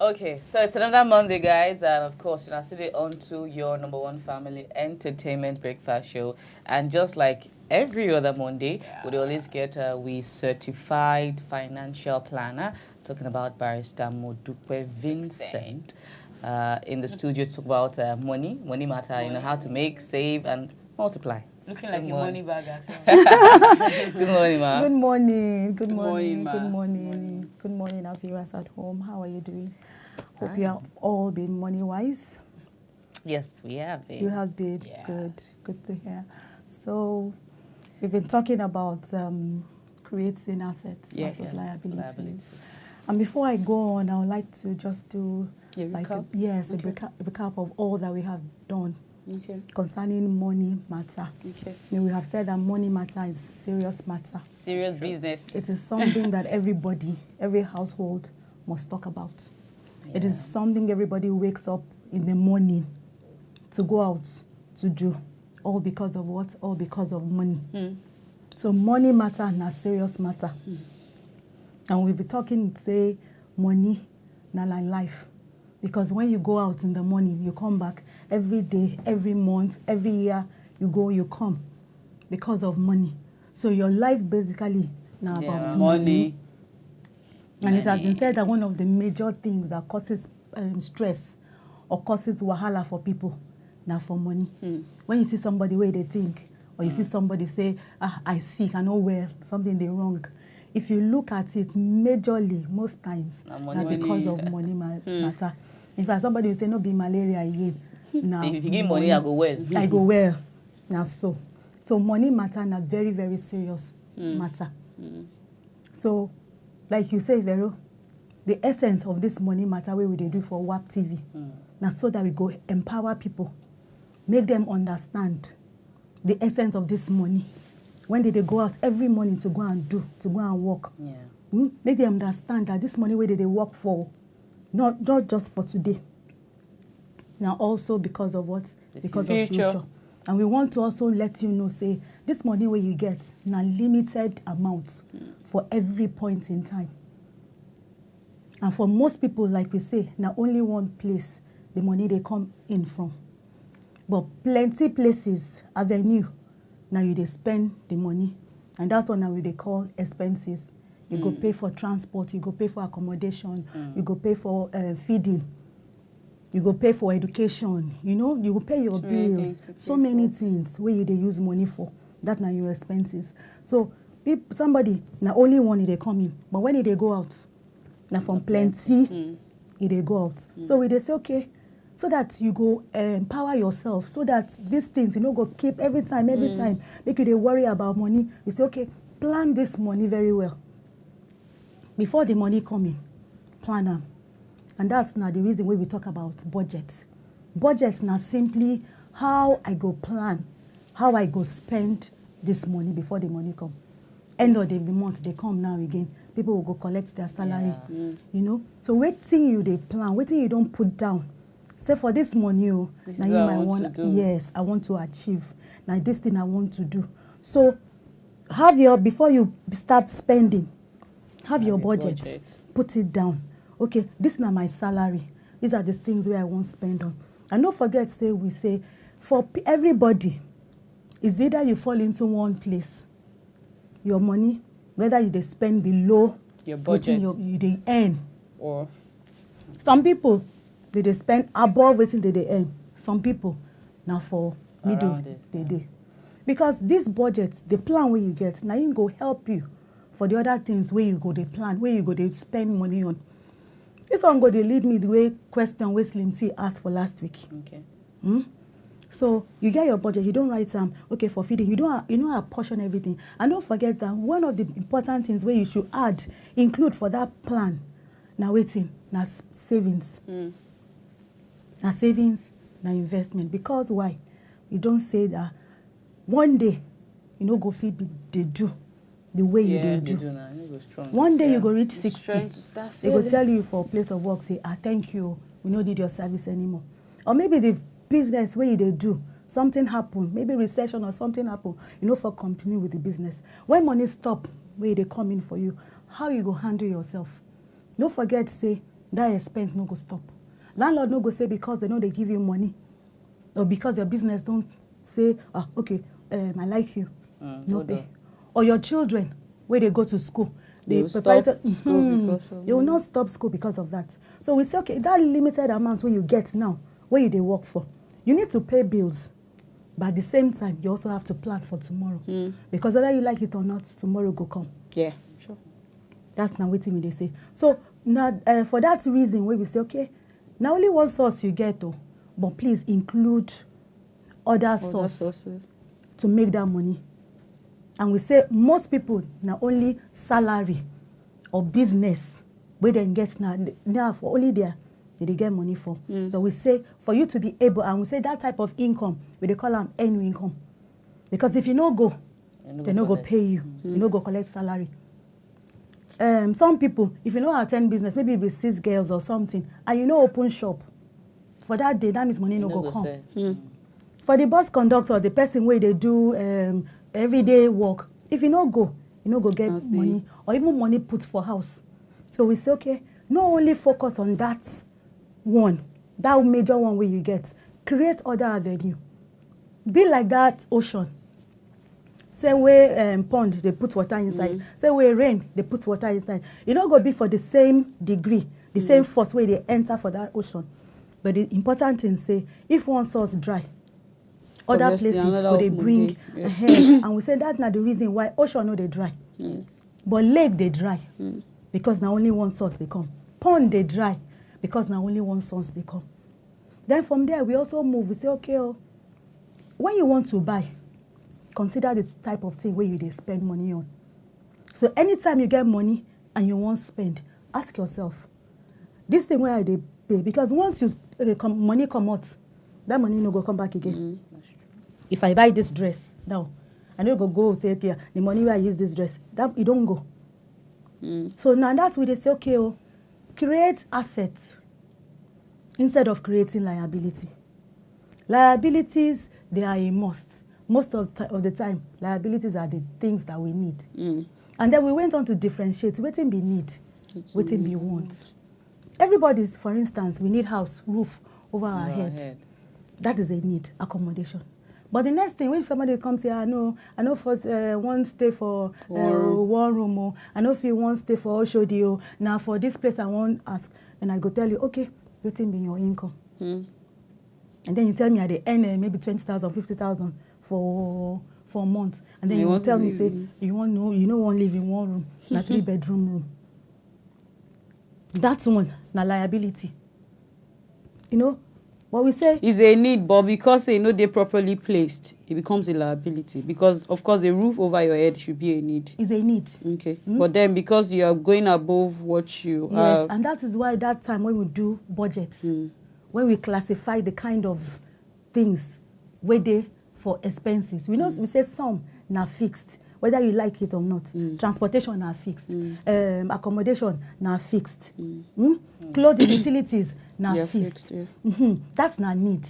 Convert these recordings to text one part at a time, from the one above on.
Okay, so it's another Monday, guys, and of course, you know, still on to your number one family entertainment breakfast show. And just like every other Monday, we always get we certified financial planner talking about Barrister Modupe Vincent in the studio to talk about money matter, you know, how to make, save, and multiply. Looking like a money bag herself. Good morning, ma. Good morning. Good morning. Ma. Good morning. Good morning, our viewers at home. How are you doing? Hope you have all been money-wise. Yes, we have been. You have been. Yeah. Good. Good to hear. So, we've been talking about creating assets versus liabilities. And before I go on, I would like to just do A recap? a recap of all that we have done concerning money matter. Okay. We have said that money matter is serious matter. Serious business. It is something that everybody, every household must talk about. Yeah. It is something everybody wakes up in the morning to go out to do. All because of what? All because of money. So money matter and a serious matter. And we'll be talking, say, money, not like life. Because when you go out in the morning, you come back every day, every month, every year, you go, you come because of money. So your life basically now about money. And it has been said that one of the major things that causes stress or causes wahala for people now for money. When you see somebody where they think, or you see somebody say, I sick, I know where something they wrong. If you look at it majorly, most times, because of money matter. In fact, somebody will say, no, be malaria again. Now, if you give money, I go well. I go well. Now, so money matter is a very, very serious matter. So, like you say, Vero, the essence of this money matter, what we do for wapTv, now so that we go empower people, make them understand the essence of this money. When did they go out every morning to go and do, to go and work? Make them understand that this money, where did they work for? Not just for today. Now also because of what? Because of future. And we want to also let you know, say, this money where you get, now limited amount for every point in time. And for most people, like we say, now only one place the money they come in from. But plenty places, avenue, now you they spend the money. And that's what now they call expenses. You go pay for transport, you go pay for accommodation, you go pay for feeding, you go pay for education, you know, you go pay your bills, so many things where you they use money for. That now your expenses. So somebody, now only one they come in, but when they go out, now from plenty, they go out. So we they say, okay, so that you go empower yourself, so that these things, you know, go keep every time, make you they worry about money. You say, okay, plan this money very well. Before the money come in, plan them. And that's now the reason why we talk about budget. Budget now simply how I go plan, how I go spend this money before the money come. End of the month, they come now again. People will go collect their salary, you know. So waiting you they plan, waiting you don't put down. Say for this money, now you might want, yes, I want to achieve. Now this thing I want to do. So have your, before you start spending, have your budget, put it down. Okay, this is not my salary. These are the things where I won't spend on. And don't forget, we say, for everybody, is either you fall into one place, your money, whether you they spend below your budget, you they earn. Or some people, they spend above what they earn. Some people, now for middle, they do. Because this budget, the plan where you get, now you go help you for the other things where you go they plan, where you go they spend money on. This one go they lead me the way question where Slim T asked for last week. Okay. So you get your budget, you don't write okay, for feeding, you don't apportion everything. And don't forget that one of the important things where you should include for that plan, now waiting, now savings. Now savings, now investment. Because why? You don't say that one day, you know, go feed they do. The way you do. One day you go reach 60. They go tell you for a place of work, say, thank you, we don't need your service anymore. Or maybe the business where they do, something happen, maybe recession or something happen, you know, for continue with the business. When money stop, where they come in for you, how you go handle yourself? Don't forget, say, that expense no go stop. Landlord no go say because they know they give you money, or because your business don't say, okay, I like you, no pay. Or your children, where they go to school, they will stop school because of you will not stop school because of that. So we say, okay, that limited amount where you get now, where you they work for, you need to pay bills. But at the same time, you also have to plan for tomorrow. Because whether you like it or not, tomorrow go come. Yeah, sure. That's now what they say. So now, for that reason, where we say, okay, now only one source you get, though, but please include other sources to make that money. And we say most people now only salary or business where they get now for only there they get money for. So we say for you to be able, and we say that type of income, we they call them annual income. Because if you no go, they no go pay you. You no go collect salary. Some people, if you know attend business, maybe it be 6 girls or something, and you know open shop, for that day, that means money no go come. For the bus conductor, the person where they do everyday work, if you no go get money, or even money put for house. So we say, okay, not only focus on that one, that major one where you get, create other avenue. Be like that ocean. Same way pond, they put water inside. Same way rain, they put water inside. You don't go be for the same degree, the same force where they enter for that ocean. But the important thing say, if one source dry, other places where they bring ahead. And we say that's not the reason why ocean no they dry. But lake they dry. Because now only one source they come. Pond they dry. Because now only one source they come. Then from there, we also move. We say, okay, when you want to buy, consider the type of thing where you spend money on. So anytime you get money and you want to spend, ask yourself, this thing where I they pay? Because once you money come out, that money no go come back again. If I buy this dress now, I no go say, okay, the money where I use this dress, that it don't go. So now that's where they say, okay, create assets instead of creating liability. Liabilities, they are a must. Most of the time, liabilities are the things that we need. And then we went on to differentiate waiting be need, waiting be want. Everybody's, for instance, we need house, roof over our head. That is a need, accommodation. But the next thing, when somebody comes here, I know first one stay for one room, I know if you want stay for Oshodi, now for this place I won't ask, and I go tell you, okay, waiting be your income. And then you tell me at the end maybe 20,000, 50,000 for a month, and then you tell me say you want live in one room, not 3-bedroom room. That's one, na liability. You know. What we say is a need, but because they're properly placed, it becomes a liability. Because of course, a roof over your head should be a need. Is a need. Okay, but then because you are going above what you yes, and that is why that time when we do budgets, when we classify the kind of things where they for expenses, we know we say some now fixed, whether you like it or not. Transportation now fixed, accommodation now fixed, clothing, utilities. Now fixed. That's not need.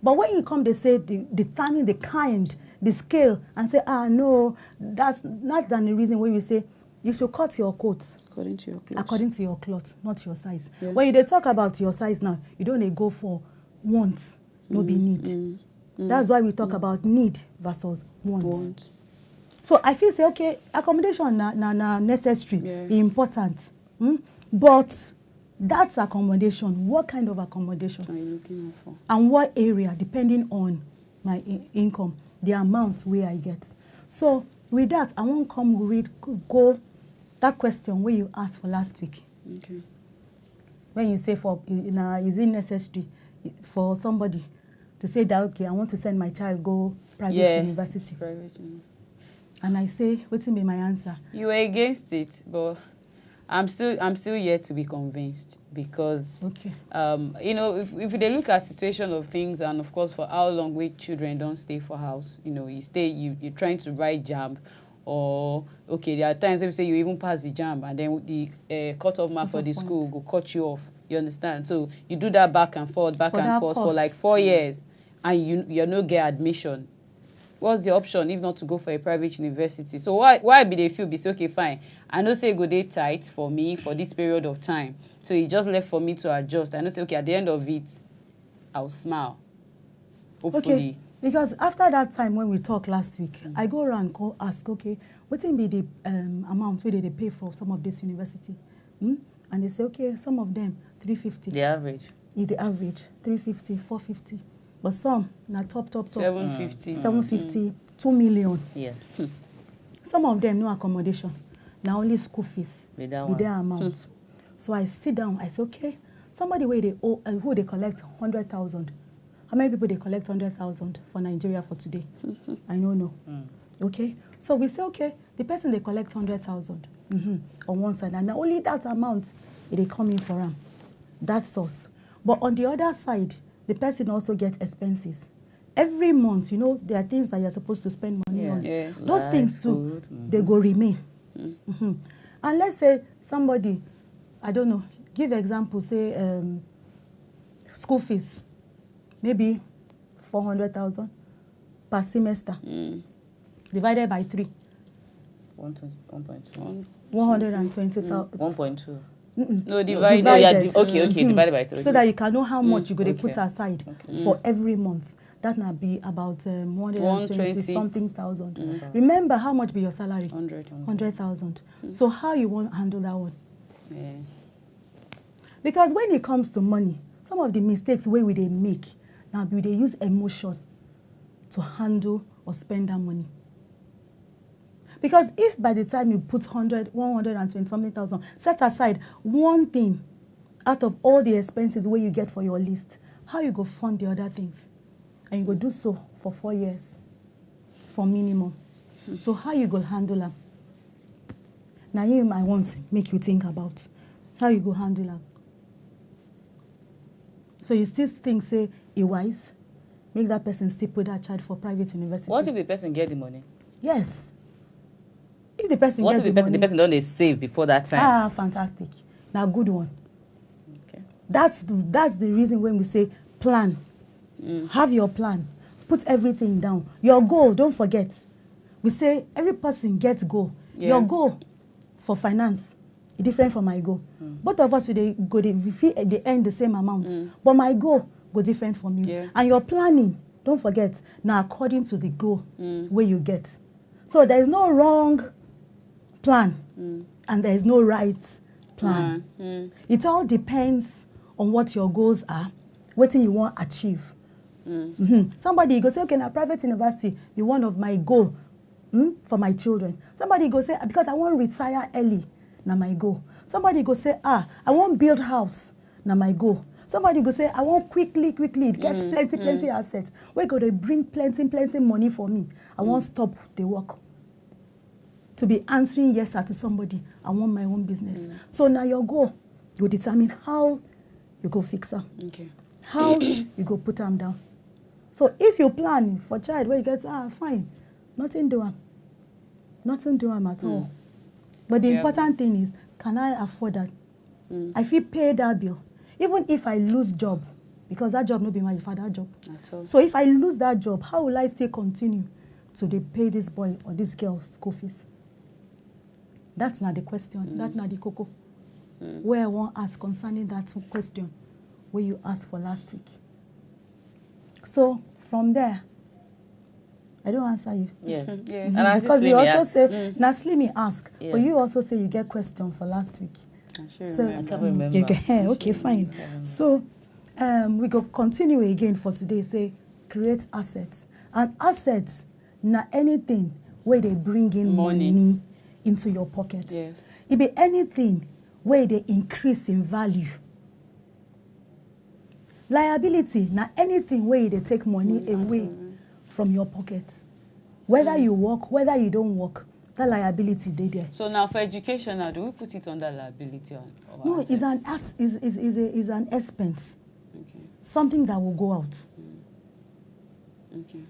But when you come, they say determine the kind, the scale, and say, no, that's not the reason why we say you should cut your coat according to your clothes. According to your cloth, not your size. Yeah. When you talk about your size now, you don't go for wants, no be need. That's why we talk about need versus wants. So I feel say okay, accommodation na necessary, important, but that's accommodation. What kind of accommodation are you looking for? And what area, depending on my income, the amount where I get. So with that, I won't go that question where you asked for last week. Okay. When you say is it necessary for somebody to say that okay, I want to send my child go private university. Private. And I say, what's be my answer? You were against it, but I'm still yet to be convinced because if they look at situation of things and of course for how long we children don't stay for house, you're trying to write JAMB, or okay, there are times when we say you even pass the JAMB and then the cut-off mark for the school will cut you off. You understand? So you do that back and forth for like 4 years, and you no get admission. what's the option if not to go for a private university? So why be they feel be say, okay, fine, I know say go dey tight for me for this period of time, so it's just left for me to adjust. I know say, okay, at the end of it I'll smile, hopefully. Okay, because after that time when we talked last week, I go around and ask, okay, what will be the amount where they pay for some of this university? And they say, okay, some of them 350. The average. The average 350, 450, but some na top 750, 2 million. Yes. Some of them no accommodation, now only school fees with their amount. So I sit down, I say, okay, somebody where they owe, who they collect 100,000. How many people they collect 100,000 for Nigeria for today? I don't know. Okay, so we say, okay, the person they collect 100,000 on one side, and only that amount they come in for them. That source. But on the other side, the person also gets expenses. Every month, you know, there are things that you're supposed to spend money on. Yes. Those things too, they go remain. And let's say somebody, I don't know, give example, say school fees, maybe 400,000 per semester, divided by 3. 1.2. 120,000. 1.2. No, divided. Okay, divided by 3. So that you can know how much you're going to put aside for every month. That might be about 120 something thousand. Remember how much be your salary? 100,000. So how you want to handle that one? Yeah. Because when it comes to money, some of the mistakes where we they make, now we they use emotion to handle or spend that money. Because if by the time you put 120 something thousand, set aside one thing out of all the expenses where you get for your list, how you go fund the other things? And you go do so for 4 years, for minimum. So how you go handle them? Now you might want to make you think about how you go handle them. So you still think, say, it wise, make that person still put that child for private university. What if the person get the money? Yes. If the person what get if the person don't save before that time? Ah, fantastic. Now, good one. Okay. That's the reason when we say plan. Have your plan. Put everything down. Your goal, don't forget. We say every person gets goal. Yeah. Your goal for finance is different from my goal. Both of us they earn the same amount. But my goal go different from you. Yeah. And your planning, don't forget, now according to the goal where you get. So there is no wrong plan and there is no right plan. It all depends on what your goals are, what you want to achieve. Somebody go say, okay, now private university be one of my goal for my children. Somebody go say, because I want to retire early, now my goal. Somebody go say, I want build house, now my goal. Somebody go say, I want quickly get plenty assets. We're going to bring plenty money for me. I want stop the work. To be answering yes to somebody, I want my own business. So now your goal, you determine how you go fix them. Okay. How you go put them down. So if you plan for child where you get, fine, nothing do them. Nothing do them at all. But the important thing is, can I afford that? I feel pay that bill. Even if I lose job, because that job no be my father job. So if I lose that job, how will I still continue to pay this boy or this girl school fees? That's not the question. That's not the cocoa. Where I want to ask concerning that question, where you asked for last week. So from there, I don't answer you. Yes. Because you also say, now Slimy ask, but you also say you get question for last week. I can't remember. Okay, fine. So we go continue again for today. Say create assets, and assets not anything where they bring in money into your pocket. Yes. It be anything where they increase in value. Liability not anything where they take money away from your pocket. Whether you work, whether you don't work, that liability they there. So now for education, now do we put it under liability or no, asset? It's an expense. Okay. Something that will go out. Okay.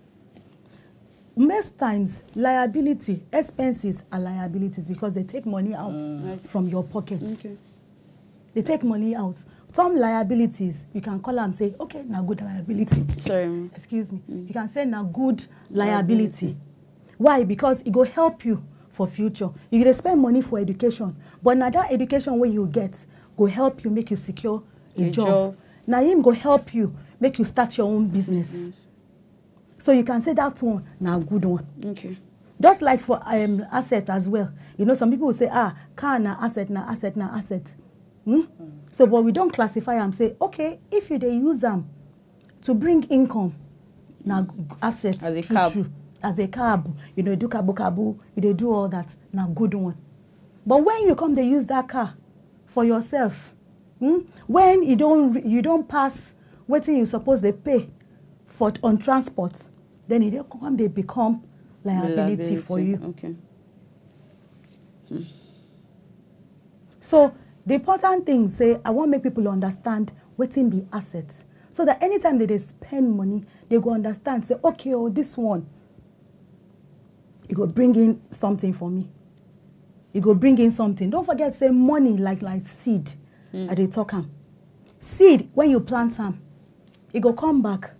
Most times, expenses are liabilities because they take money out from your pocket. Okay. They take money out. Some liabilities, you can call and say, okay, now good liability. Sorry. Excuse me. You can say now good liability. Why? Because it will help you for future. You can spend money for education, but now that education where you get will help you make you secure a job. Now him go help you make you start your own business. So you can say that one now good one. Okay. Just like for asset as well. You know, some people will say, car na asset, na asset, na asset. So, but we don't classify and say, okay, if you they use them to bring income, now assets as a cab. As a cab, you know, do kabu, you do all that, now good one. But when you come, they use that car for yourself. When you don't pass what you suppose they pay for on transport, then it come they become liability for you. Okay. So the important thing say I want make people understand wetin be assets, so that anytime they spend money, they go understand. Say okay, this one, it go bring in something for me. It go bring in something. Don't forget say money like seed. I dey talk am. Seed when you plant am, it go come back.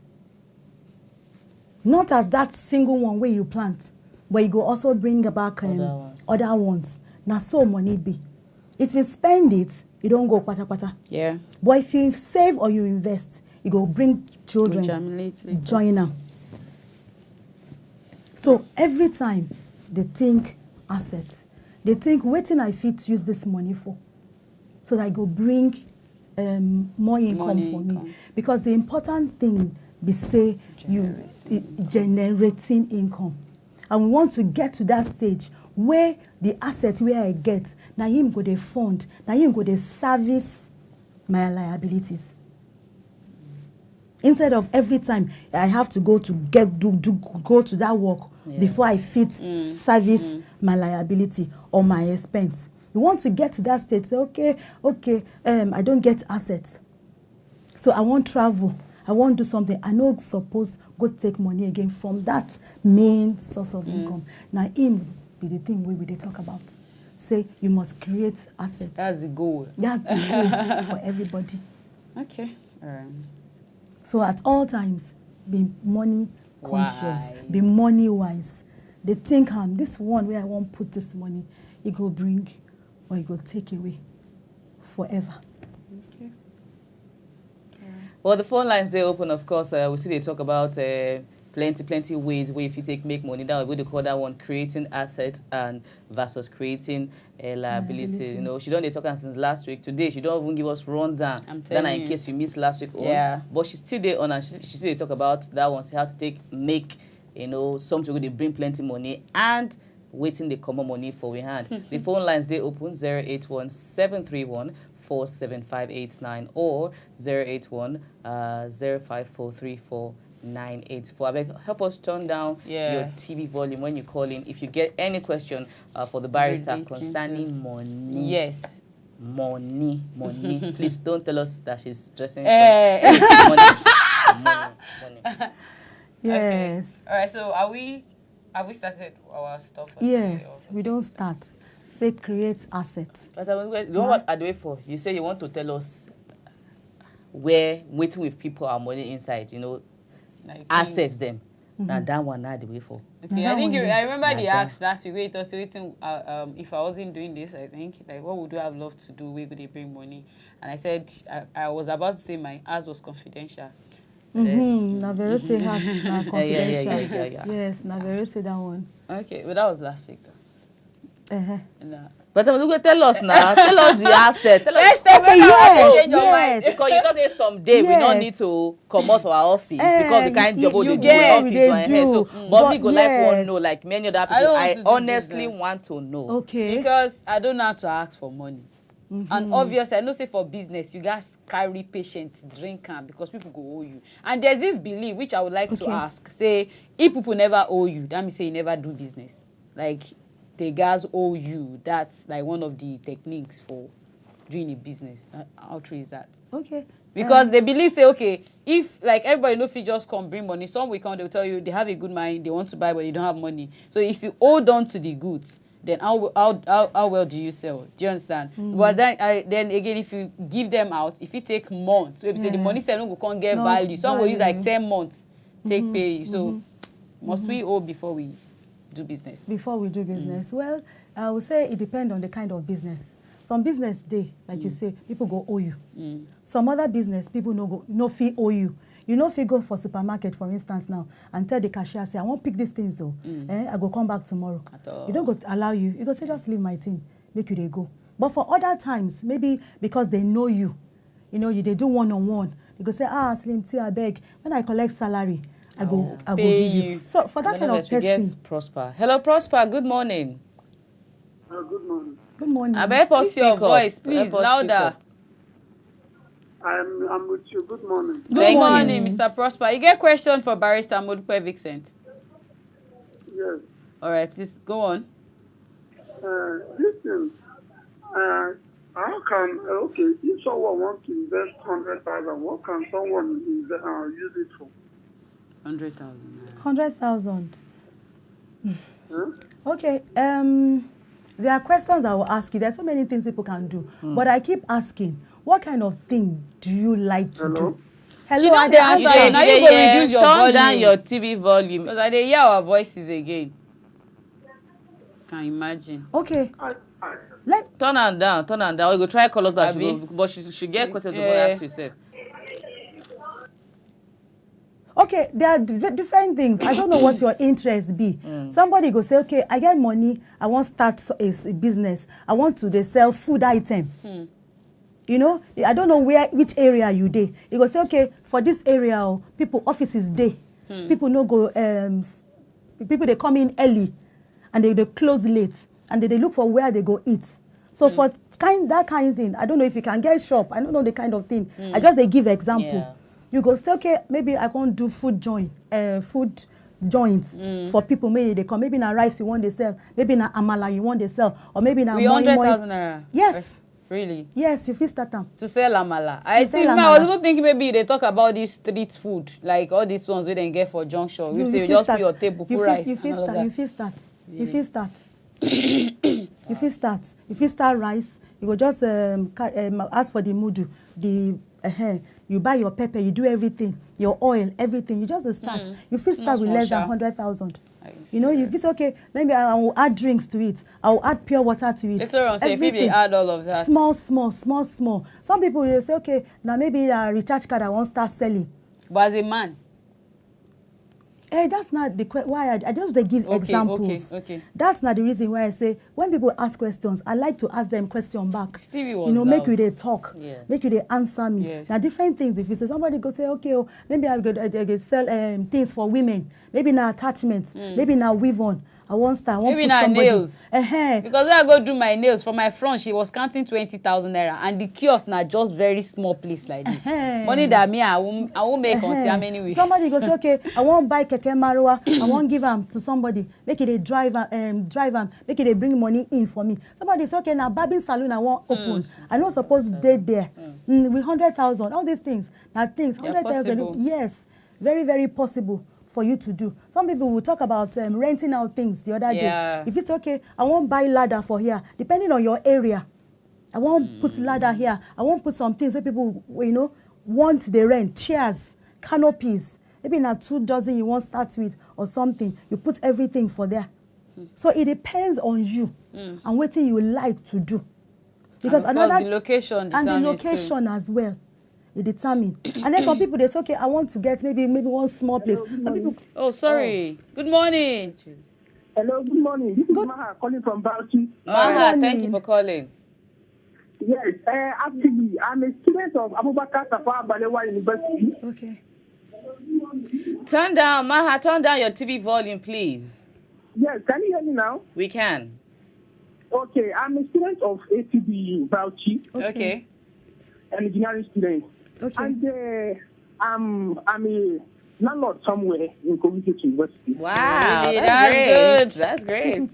Not as that single one where you plant, but it go also bring back other ones. Now so money be. If you spend it, you don't go pata. Yeah. But if you save or you invest, you go bring children, join them. So every time they think assets, they think wetin I fit use this money for, so that I go bring more income for me. Because the important thing be say you generating income, and we want to get to that stage where the asset where I get, now him go dey fund, now him go dey service my liabilities. Instead of every time I have to go to go to that work before I fit service my liability or my expense. You want to get to that stage, say okay, I don't get assets, so I won't travel, I won't do something. I know suppose go take money again from that main source of income. Now him be the thing we talk about. Say you must create assets. That's the goal. That's the goal for everybody. Okay. So at all times, be money conscious, be money wise. They think this one where I won't put this money, it will bring or it will take away forever. Okay. Well, the phone lines they open, of course. We see they talk about plenty ways where if you make money, that we call that one creating assets and versus creating liabilities. You know, she don't talk since last week. Today she don't even give us rundown. Then in case you missed last week, but she still there on and she still talk about that one. So how to make something where they bring plenty money and waiting the common money for we hand. The phone lines they open 081-731-47589 or 081-05434. 984. Help us turn down your TV volume when you call in. If you get any question for the barrister concerning money. Yes. Money. Please don't tell us that she's dressing money. Yes. Okay. All right. So have we started our stuff? For yes. We don't start. Say create assets. But what are they for? You say you want to tell us where waiting with people are money inside. Like assets them. Now that one not the way for. Okay, I think I remember the asked last week. Wait, waiting. If I wasn't doing this, I think like what would I have loved to do? Where could they bring money? And I said I was about to say my ours was confidential. Naverose has confidential. Yeah. Yes, Naverose that one. Okay, but that was last week though. But I'm going to tell us now. Tell us the asset. Let's change your mind. Because you thought there's someday we don't need to come out for our office because the kind of job you do in office. So, but we go like one know, like many other people. I honestly want to know. Okay. Because I don't know how to ask for money. And obviously, I know say for business, you guys carry patient drink because people go owe you. And there's this belief which I would like to ask. Say, if people never owe you, that means say you never do business. Like, the guys owe you. That's like one of the techniques for doing a business. How true is that? Okay. Because they believe, say, okay, if like everybody know if you just come bring money, some will come, they'll tell you they have a good mind, they want to buy, but you don't have money. So if you hold on to the goods, then how well do you sell? Do you understand? But then again, if you give them out, if you take months, maybe say the money selling go can't get value. Some will use like 10 months take pay you. So must we owe before we do business? Before we do business, well, I would say it depends on the kind of business. Some business day, like you say, people go owe you. Some other business, people no fee owe you. You know if you go for supermarket, for instance, now, and tell the cashier, say, I won't pick these things though. I go come back tomorrow. You don't go to allow you. You go say, just leave my thing. Make you they go. But for other times, maybe because they know you, they do one-on-one. You go say, Slim, I beg. When I collect salary, I go give you. So for that kind of person. Prosper. Hello, Prosper. Good morning. Good morning. Good morning. I better post your voice, please, louder. I'm with you. Good morning. Good morning, Mr. Prosper. You get a question for Barrister Modupe Vincent? Yes. All right, please go on. Listen, how can, if someone wants to invest 100,000, what can someone use it for? 100,000. 100,000. Okay. There are questions I will ask you. There are so many things people can do. But I keep asking, what kind of thing do you like to do? Hello, I dey answer. Now you go reduce your volume. Turn down your TV volume. Because I dey hear our voices again. Can you imagine? Okay. Turn her down. We go try call us back. But she get questions to ask yourself. Okay, there are different things. I don't know what your interest be. Somebody go say, okay, I get money. I want to start a business. I want to sell food item. I don't know which area you dey. You go say, okay, for this area, people offices day. People no go. People they come in early, and they close late, and they look for where they go eat. So for that kind of thing, I don't know if you can get shop. I don't know the kind of thing. I just they give example. Yeah. You go say, okay, maybe I can't do food joints for people. Maybe they come. Maybe na rice you want to sell. Maybe na amala you want to sell, or maybe na 100,000 naira. Yes. Really? Yes, you fit start them. To sell amala. I was even thinking maybe they talk about this street food, like all these ones we then get for junction. You say you just put your table, put rice. You fit start. You fit start rice. You go just ask for the mudu, you buy your pepper, you do everything, your oil, everything. You just start. You fit start with less than 100,000. You feel okay, maybe I will add drinks to it. I will add pure water to it. Later on, say if they add all of that. Small. Some people will say, okay, now maybe a recharge card I won't start selling. But as a man? That's not the why I just give examples. Okay. That's not the reason why I say when people ask questions, I like to ask them question back. Stevie was make you they talk, make you they answer me. Yes. Now different things. If you say somebody go say, okay, maybe I go sell things for women, maybe now attachments, maybe now weave on. I won't start. Maybe now nails. Because when I go do my nails for my front, she was counting 20,000 naira, and the kiosk now just very small place like this. Money that me I won't make until how many weeks. Somebody go say, okay, I won't buy keke marua. I won't give them to somebody. Make it a drive them. Make it a bring money in for me. Somebody say, okay, now barbing salon I want open. I not supposed to date there with 100,000. All these things, now things 100,000. Yes, very very possible for you to do. Some people will talk about renting out things the other day. If it's okay, I won't buy ladder for here. Depending on your area, I won't put ladder here. I won't put some things where people, want the rent, chairs, canopies. Maybe now 2 dozen you want start with or something. You put everything for there. So it depends on you and what you like to do. Because the location and the location as well. It determine. And then some people they say, okay, I want to get maybe one small place. People, sorry. Good morning. Hello, good morning. This is Maha calling from Barrister. Maha, thank you for calling. Yes, actually, I'm a student of Abubakar Tafawa Balewa University. Okay. Turn down your TV volume, please. Yes, can you hear me now? We can. Okay, I'm a student of ATB Bauchi. Okay. An engineering student. Okay. And I'm a landlord somewhere in Community University. Wow, really? That's great.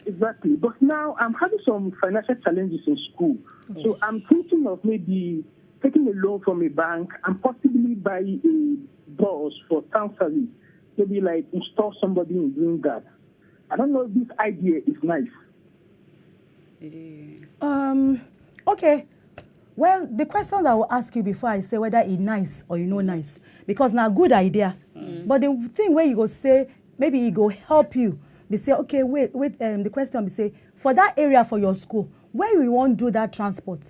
Exactly. But now I'm having some financial challenges in school. Okay. So I'm thinking of maybe taking a loan from a bank and possibly buy a bus for town service. Maybe like install somebody in doing that. I don't know if this idea is nice. Okay. Well, the questions I will ask you before I say whether it's nice or you know nice, because now good idea. But the thing where you go say maybe it go help you. They say okay, wait. The question be say for that area for your school, where you want to do that transport?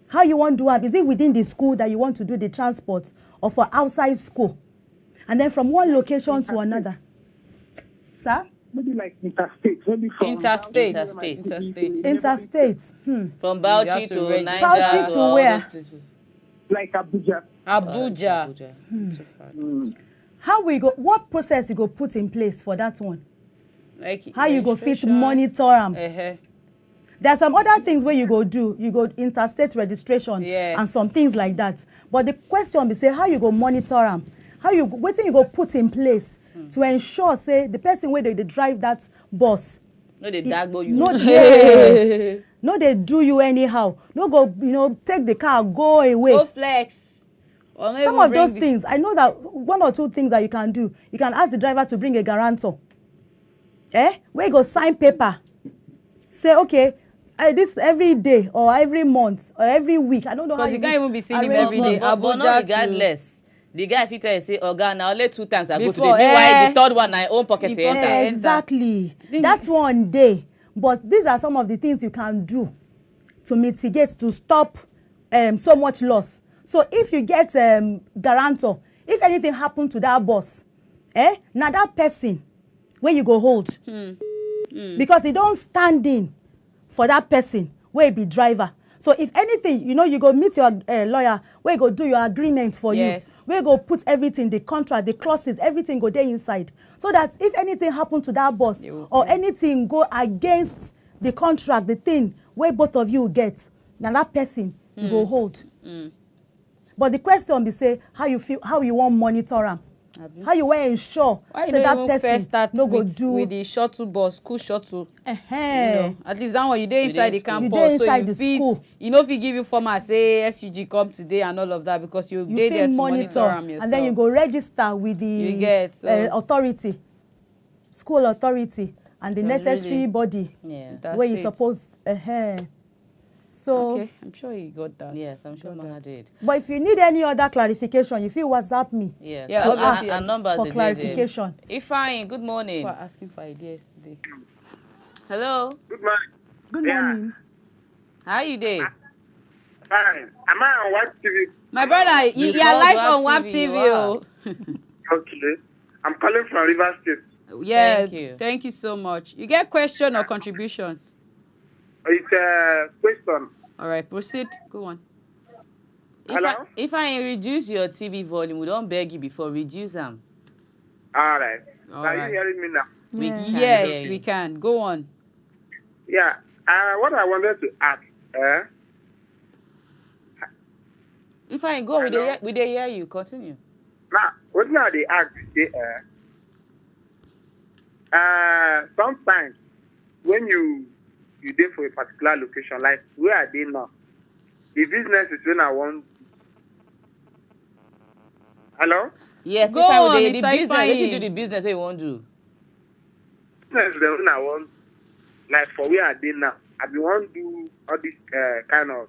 How you want to do it? Is it within the school that you want to do the transport, or for outside school? And then from one location to another. Sir? Maybe like interstate, maybe from Interstate. From Bauchi to Niger. Bauchi to where? Like Abuja. Abuja. How we go? What process you go put in place for that one? Like How you go fit monitor them? There are some other things where you go do. You go interstate registration and some things like that. But the question be say how you go monitor them? How you what thing you go put in place to ensure say the person where they drive that bus. No, they dagbo you. No, yes. No, they do you anyhow. No go, take the car, go away. Go flex. Some of those things, I know that one or two things that you can do. You can ask the driver to bring a guarantor. Where you go sign paper. Say, okay, this every day or every month or every week. I don't know how you can't even be seeing him every day. Abuja regardless. The guy fit tell you say, "Oga, now only 2 times I go to the meanwhile the third one I own pocket enter." Exactly. That's one day. But these are some of the things you can do to mitigate, to stop so much loss. So if you get guarantor, if anything happen to that bus, now that person where you go hold, because you don't stand in for that person where you be driver. So if anything, you go meet your lawyer, where you go do your agreement for you, where you go put everything, the contract, the clauses, everything go there inside. So that if anything happen to that boss or anything go against the contract, the thing where both of you get, now that person you go hold. But the question be say how you feel, how you want monitor them. How you want to ensure so that person no go do with the shuttle bus, school shuttle. At least that one you dey inside the campus, you dey inside so the school. You know if you give you formal say SUG come today and all of that because you dey there to monitor them yourself. And then you go register with the authority, school authority, and the necessary body where you suppose. So okay, I'm sure you got that. Yes, I'm sure Mama did. But if you need any other clarification, you feel WhatsApp me. Obviously, and numbers for clarification. Ifeanyi, good morning. People are asking for ideas today. Hello. Good morning. Good morning. How you doing? Fine. Am I on wapTv? My brother, you are live on wapTv. Okay. I'm calling from Rivers State. Yeah. Thank you so much. You get question or contributions? It's a question. All right, proceed. Go on. Hello? If I reduce your TV volume, we don't beg you before, reduce them. All right. Are you hearing me now? Yes, we can. Go on. Yeah. What I wanted to ask. If I go, we they hear you. Continue. Now, what now they ask? Sometimes when you there for a particular location, like where are they now? The business is when I want. Hello? Yes, go on. The business. Let you do the business where you want to do. Business is when I want, like for where are they now? I be want to do all this kind of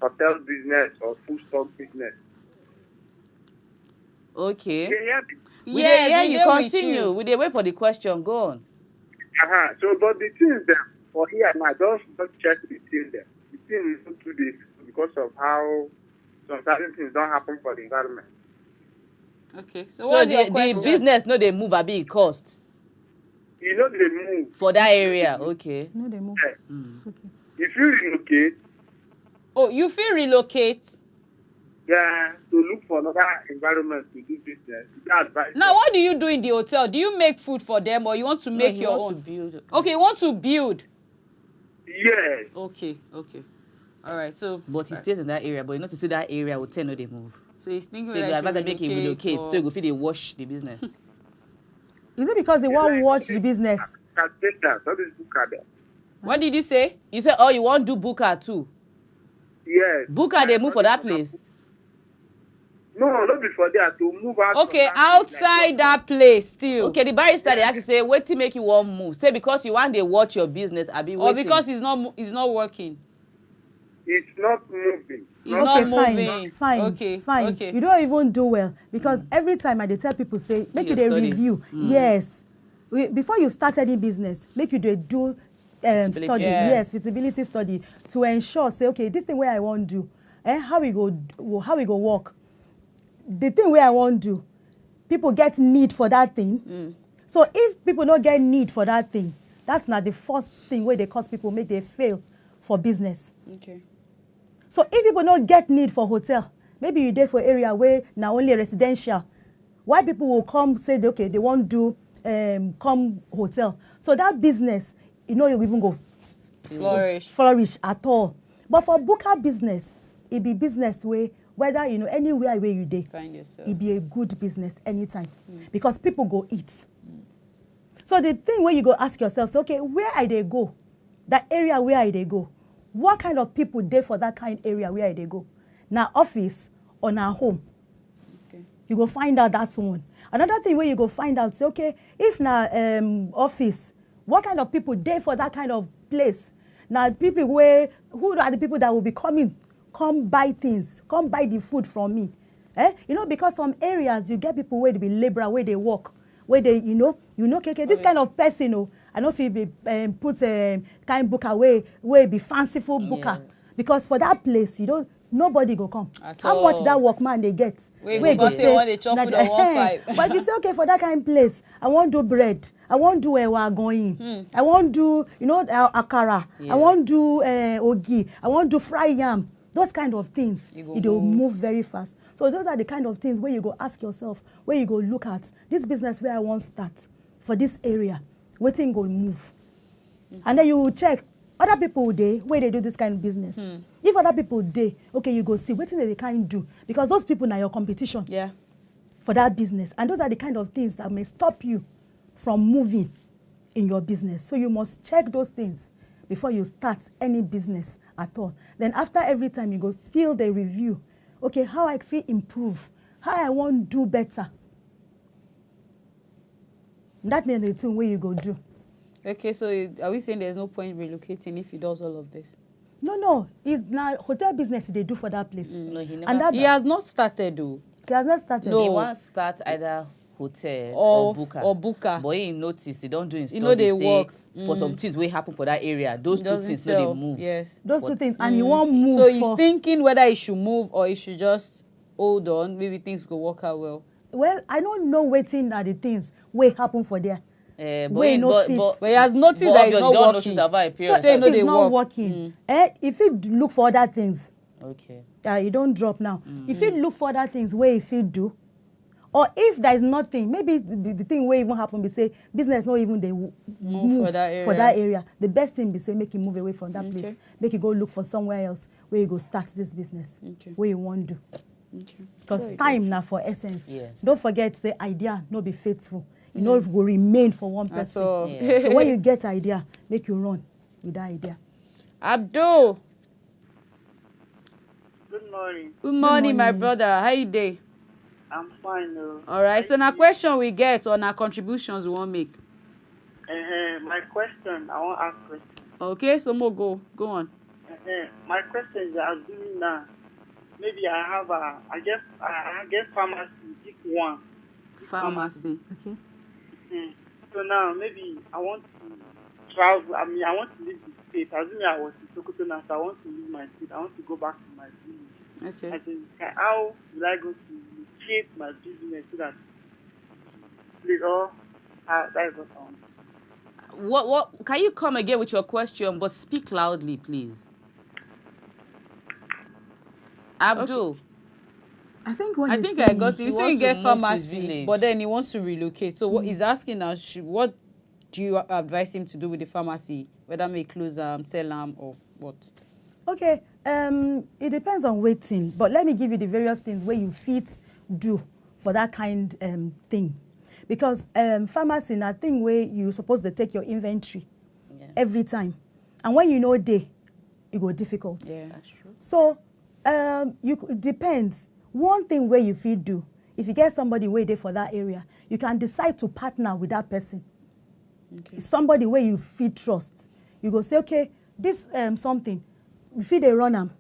hotel business or food stock business. Okay. We you continue. We they wait for the question. Go on. So, but the things there. For here now, just check the thing there. The thing is not too deep because of how some certain things don't happen for the environment. Okay. So the business, no, they move a big cost. You know they move. For that area, okay. No, they move. Okay. If you relocate. Oh, you feel relocate? Yeah, to look for another environment to do business. Now, what do you do in the hotel? Do you make food for them or you want to make your own? To build. Okay, you want to build? Yes. Okay. All right, so... But he stays in that area, but you know to see that area will tell no they move. So he's thinking you I'd rather make him relocate, so you go feel they wash the business. Is it because they want to watch the business? What did you say? You said, oh, you want to do Booker too? Yes. Booker, they move for that place? No, not before that, to move out. Okay, outside that place still. Okay, the barrister they have to say, wait to make you one move. Say because you want to watch your business, I be waiting. Or because it's not working. It's not moving. It's not moving. Fine. Okay. Fine. Okay. You don't even do well because every time I dey tell people say make you dey review. Yes. Before you start any business, make you dey do study. Yeah. Yes, feasibility study to ensure say okay, this thing where I want do, how we go work. The thing where I want do, people get need for that thing. So if people don't get need for that thing, that's not the first thing where they cause people make they fail for business. Okay. So if people don't get need for hotel, maybe you dey for area where now only residential, why people will come say okay they won't do come hotel. So that business, you even go flourish at all. But for booker business, it be business where whether anywhere where you dey, it be a good business anytime because people go eat. So the thing where you go ask yourself, so, okay, where I dey go? That area where I dey go? What kind of people dey for that kind area where I dey go? Now office or now home? Okay. You go find out that's one. Another thing where you go find out, say, okay, if now office, what kind of people dey for that kind of place? Now people who are the people that will be coming? Come buy things, come buy the food from me. Because some areas you get people where they be laborer, where they work, where they, okay, this kind of person, I know if he be put kind booker where be fanciful booker. Yes. Because for that place, nobody go come. How much that workman they get? We go say when they chop food on 1.5. But if you say, okay, for that kind of place, I want do bread, I want do where we are going, I want do, akara, I want do ogi, I want do fry yam. Those kind of things, will move very fast. So those are the kind of things where you go ask yourself, where you go look at this business where I want to start for this area, waiting go move. And then you will check other people dey where they do this kind of business. If other people dey, okay, you go see what they can do because those people are your competition for that business. And those are the kind of things that may stop you from moving in your business. So you must check those things before you start any business at all. Then after every time you go still the review, okay, how I feel improve, how I want do better. That means the thing where you go do. Okay, so are we saying there's no point relocating if he does all of this? No. It's now hotel business they do for that place. No, he has not started though. He has not started. No. He wants to start either hotel or booker. But he noticed they don't do in study. They work. For some things will happen for that area. Those two things they move. Yes. Those two things. And he won't move. So he's thinking whether he should move or he should just hold on. Maybe things go work out well. Well, I don't know waiting at the things will happen for there. But he has noticed that it's not working. So it's not working. If you look for other things, okay. You don't drop now. If you look for other things where if you do, or if there is nothing, maybe the thing will even happen, be say business not even they move for that area. The best thing be say make you move away from that place. Make you go look for somewhere else where you go start this business. Where you want to do. Because time now for essence. Yes. Don't forget say idea no be faithful. It will remain for one person. So when you get idea, make you run with that idea. Abdul. Good morning. Good morning, my brother. How you doing? I'm fine. All right. So now question we get on our contributions we want to make. My question, I want to ask question. Okay, so more go on. My question is, assuming now, maybe I guess pharmacy, pick one. Pharmacy. Okay. So now maybe I want to travel. I want to leave the state. Assuming I was in Sokoto now, so I want to leave my state. I want to go back to my village. Okay. I think how will I go to create my business so that that is what I want. What can you come again with your question, but speak loudly, please? Abdul. Okay. I think I got it. You say you get pharmacy, but then he wants to relocate. So what he's asking now, what do you advise him to do with the pharmacy? Whether may close sell them or what? Okay. It depends on waiting, but let me give you the various things where you fit do for that kind thing. Because pharmacy na thing where you supposed to take your inventory every time. And when you know day, it go difficult. Yeah, that's true. So it depends one thing where you fit do, if you get somebody way there for that area, you can decide to partner with that person. Okay. Somebody where you feel trust. You go say, okay, this something, we feel they run them.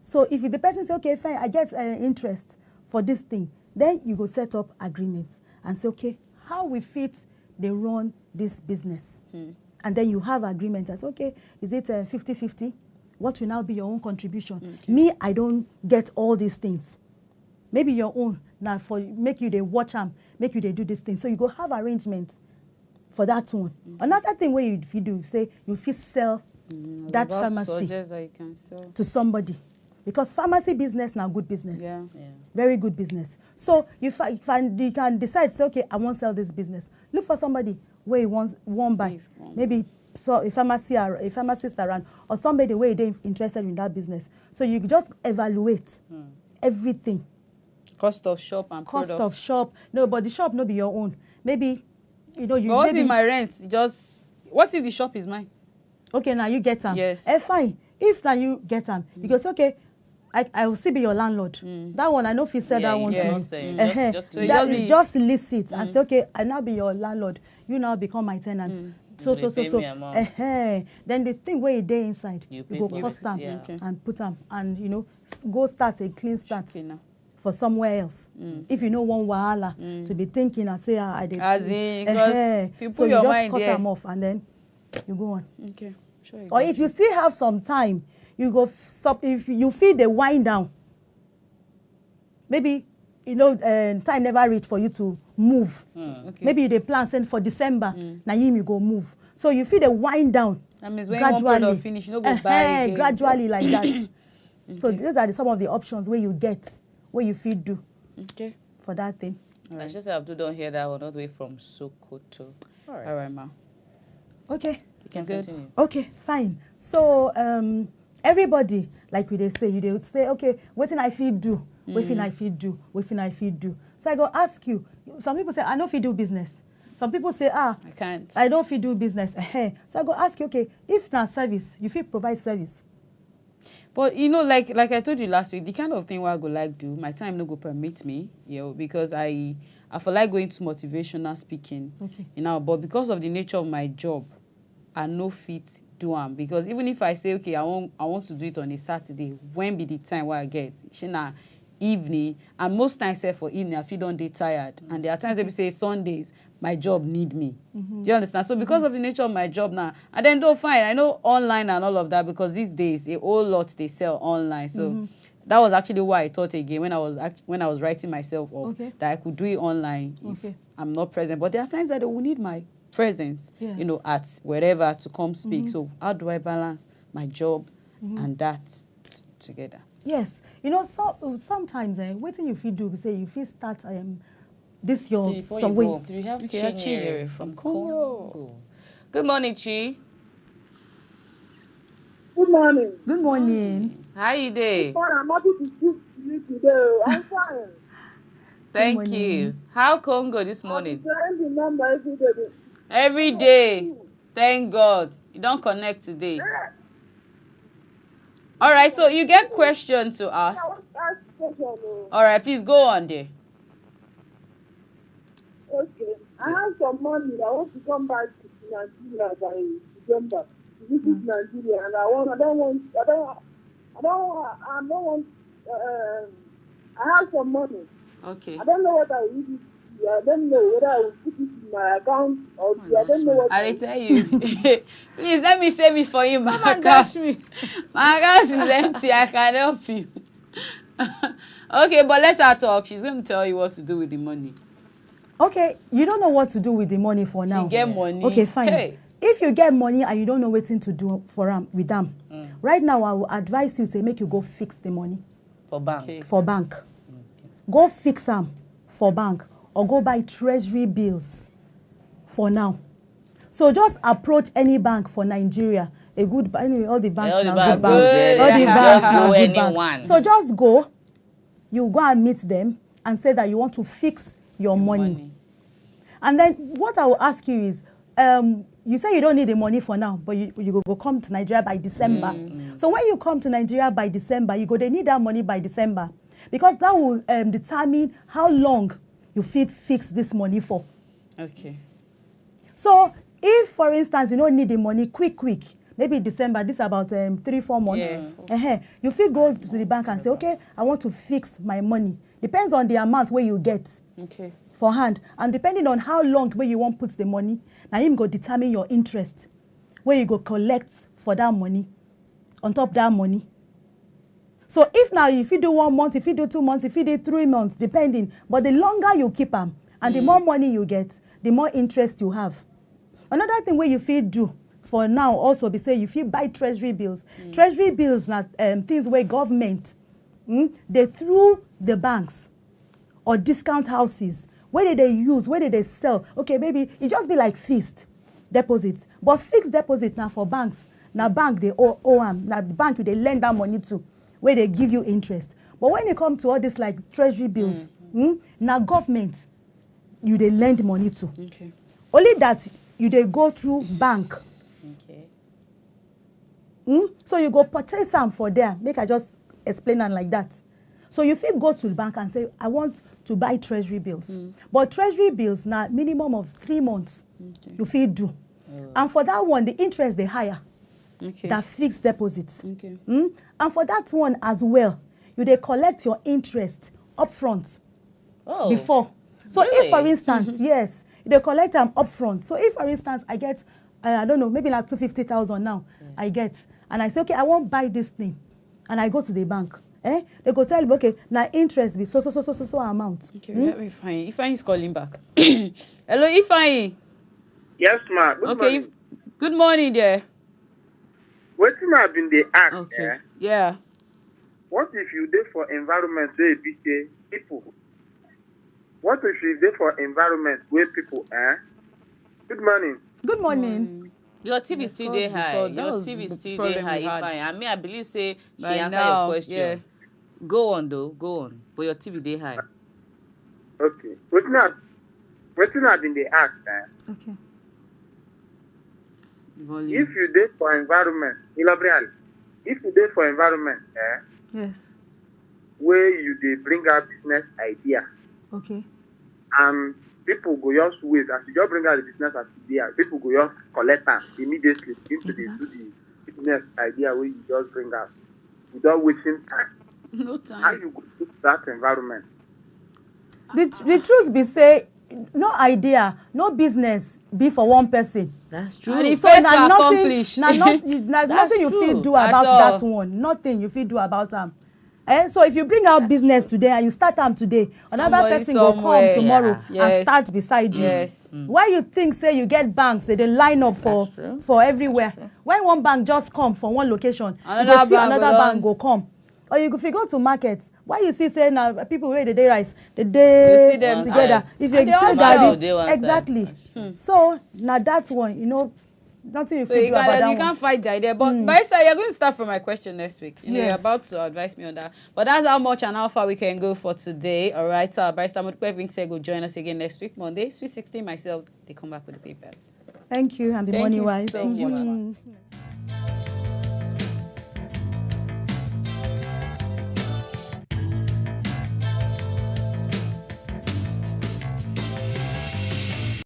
So if the person say, okay, fine, I get interest for this thing, then you go set up agreements and say, okay, how we fit they run this business. And then you have agreements and say, okay, is it 50-50? What will now be your own contribution? Me, I don't get all these things. Maybe your own, now for make you they watch them, make you they do this thing. So you go have arrangements for that one. Another thing where you do, say you fit sell that pharmacy to somebody. Because pharmacy business now good business. Very good business. So you can decide, say, okay, I won't sell this business. Look for somebody where you won't buy. Maybe so a pharmacist around, or somebody where they're interested in that business. So you just evaluate everything. Cost of shop and cost product. Of shop. No, but the shop no be your own. Maybe, you know, you. But what if my rent just? What if the shop is mine? Okay, now you get them. Yes. Fine. If now you get them, because okay, I will still be your landlord. That one I know if you said that one too. Just list it and say, okay, I now be your landlord. You now become my tenant. So. Then the thing where you day inside, you go cost them and put them, and you know, go start a clean start for somewhere else. If you know one wahala to be thinking and say, I did. As in, because if you put your mind there, so you just cut them off and then you go on. Okay. Sure. Or if you still have some time, you go stop. If you feel the wind down, maybe you know time never reach for you to move. Maybe the plan sent for December. Now you go move. So you feel the wind down. That means when one product finish, you no go buy again. Gradually like that. So these are some of the options where you get, where you feel do. For that thing. I just have to don't hear that one all the way from Sokoto. All right, ma. Okay. You can continue. Okay, fine. So everybody, like they say, okay, what can I feed do? What can I feed do? What can I feed do? So I go ask you. Some people say, I know if you do business. Some people say, I can't. I don't feel do business. So I go ask you, okay, if not service, you feel provide service. But you know, like I told you last week, the kind of thing where I go like do, my time no go permit me, you know, because I feel like going to motivational speaking, you know, but because of the nature of my job, I no fit do them. Because even if I say, okay, I want to do it on a Saturday, when be the time where I get? Shina evening, and most times for evening I feel don't day tired, and there are times they say Sundays my job need me. Do you understand? So because of the nature of my job now, and then though fine, I know online and all of that, because these days a whole lot they sell online. So that was actually why I thought again when I was writing myself off that I could do it online if I'm not present. But there are times that they will need my presence, you know, at wherever to come speak. So how do I balance my job and that together? Yes, you know, sometimes waiting you feel do, we say you feel start this your some way. Do you have Chi from Congo? Good morning, Chi. Good morning. Good morning. How you doing? Good morning. I'm happy to speak to you today. I'm fine. Thank you. How Congo this morning? I'm trying to remember every day. Every day. Thank God. You don't connect today. All right, so you get questions to ask. All right, please go on there. Okay. I have some money. I want to come back to Nigeria by December. This is Nigeria, and I have some money. Okay. I don't know what I will use it to. I don't know whether I will put it in my account or I don't know what. I tell you. Please let me save it for you, my account. My account is empty. I can help you. Okay, but let her talk. She's going to tell you what to do with the money. Okay, you don't know what to do with the money for now. She get money. Okay, fine. Hey. If you get money and you don't know what to do with them, right now I will advise you, say, make you go fix the money. For bank? Okay. For bank. Go fix them for bank or go buy treasury bills for now. So just approach any bank for Nigeria. A good bank, anyway, all the banks now good bank. All the banks now good bank. So just go, you go and meet them and say that you want to fix your money. And then what I will ask you is, you say you don't need the money for now, but you go come to Nigeria by December. So when you come to Nigeria by December, they need that money by December. because that will determine how long you fit fix this money for. Okay. So if, for instance, you don't need the money quick, maybe December, this about 3-4 months, you fit go to the bank and say, okay, I want to fix my money. Depends on the amount where you get for hand, and depending on how long where you want put the money, now him go determine your interest, where you go collect for that money, on top that money. So if now, if you do 1 month, if you do 2 months, if you do 3 months, depending, but the longer you keep them, and the more money you get, the more interest you have. Another thing where you feel do for now also be say you feel buy treasury bills. Treasury bills na things where government they through the banks or discount houses where they use, where they sell. Okay, maybe it just be like fixed deposits, but fixed deposit now for banks. Now bank they owe them. Now the bank they lend that money to, where they give you interest. But when it comes to all this like treasury bills, now government you they lend money to. Okay. Only that you they go through bank. Okay. So you go purchase some for there. Make I just explain it like that. So you feel go to the bank and say, I want to buy treasury bills. But treasury bills now minimum of 3 months. You feel do. And for that one, the interest they higher. That fixed deposits. And for that one as well, you they collect your interest upfront before. So really? if for instance, yes, they collect them upfront. So if for instance I get, I don't know, maybe like 250,000 now, I get, and I say, okay, I won't buy this thing, and I go to the bank. They go tell me, okay, now interest be so amount. Okay, let me find. Ifeanyi is calling back. Hello, Ifeanyi. Yes, ma'am. Good morning. Good morning, there. What thing have been the act? Okay. Yeah. What if you did for environment where people? What if you did for environment where people Good morning. Good morning. Your TV still dey high. Your TV still dey high. Fine. I mean, I believe say she answered your question. Yeah. Go on though, go on. But your TV dey high. Okay. What thing have been the act? Okay. Volume. If you did for environment, if you did for environment, yes, where you they bring out business idea, okay, people go just wait as you just bring out the business idea. People go just collect them immediately into the business idea where you just bring out without wasting time. No time. How you go to that environment? The truth be say, no idea, no business be for one person. That's true. And So now nothing, there's nothing you feel do about that one. Nothing you feel do about them. So if you bring out business today and you start them today, another person will come tomorrow and start beside you. Yes. Why you think say you get banks, they line up for everywhere. When one bank just come from one location, you go see another bank go come. Or if you go to markets, why you see say now people where they rice, they see them together. If you see exactly. So now that's one, you know, nothing you feel about that. You can't fight the idea. But Barrister, you're going to start from my question next week. You're about to advise me on that. But that's how much and how far we can go for today. All right. So Barrister Modupe Vincent will join us again next week, Monday. Sweet 16 myself, they come back with the papers. Thank you, and the money wise. Thank you so much.